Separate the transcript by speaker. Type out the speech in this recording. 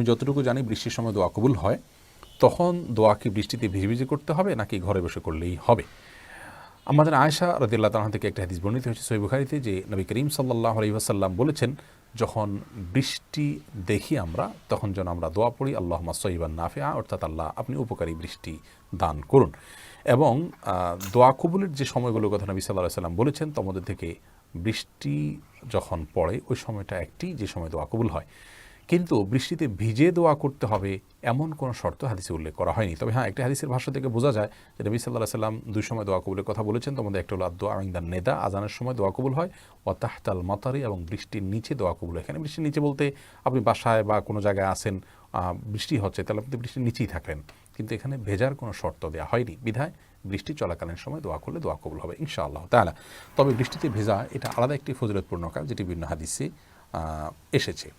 Speaker 1: যতটুকু জানি বৃষ্টির সময় দোয়া কবুল হয়, তখন দোয়া কি বৃষ্টিতে ভিজে ভিজে করতে হবে নাকি ঘরে বসে করলেই হবে? আমাদের আয়েশা রাদিয়াল্লাহু তাআলা থেকে একটা হাদিস বর্ণিত হয়েছে সহিহ বুখারীতে যে নবী করিম সাল্লাল্লাহু আলাইহি ওয়াসাল্লাম বলেছেন, যখন বৃষ্টি দেখি আমরা তখন যেন আমরা দোয়া পড়ি আল্লাহুম্মা সাইয়্যিবান নাফিআ, অর্থাৎ আল্লাহ আপনি উপকারী বৃষ্টি দান করুন। এবং দোয়া কবুলের যে সময়গুলোর কথা নবী সাল্লাল্লাহু আলাইহি ওয়াসাল্লাম বলেছেন তার মধ্যে থেকে বৃষ্টি যখন পড়ে ওই সময়টা একটি যে সময় দোয়া কবুল হয়। কিন্তু বৃষ্টিতে ভিজে দোয়া করতে হবে এমন কোনো শর্ত হাদিসে উল্লেখ করা হয়নি। তবে হ্যাঁ, একটা হাদিসের ভাষ্য থেকে বোঝা যায় যে নবী সাল্লাল্লাহু আলাইহি ওয়াসাল্লাম দুই সময় দোয়া কবুলের কথা বলেছেন। তার মধ্যে একটা হলো আদ-দুআ ইনদান নিদা, আযানের সময় দোয়া কবুল হয়, ওয়া তাহতাল মাতারি, এবং বৃষ্টির নিচে দোয়া কবুল হয়। এখানে বৃষ্টির নিচে বলতে আপনি বাসায় বা কোনো জায়গায় আছেন, বৃষ্টি হচ্ছে, তাহলে আপনি বৃষ্টির নিচেই থাকলেন, কিন্তু এখানে ভেজার কোনো শর্ত দেওয়া হয়নি, বিধায় বৃষ্টি চলাকালীন সময় দোয়া করলে দোয়া কবুল হবে ইনশাআল্লাহ তাআলা। তবে বৃষ্টিতে ভেজা এটা আলাদা একটি ফজিলতপূর্ণ কাজ, যেটি বিভিন্ন হাদিসে এসেছে।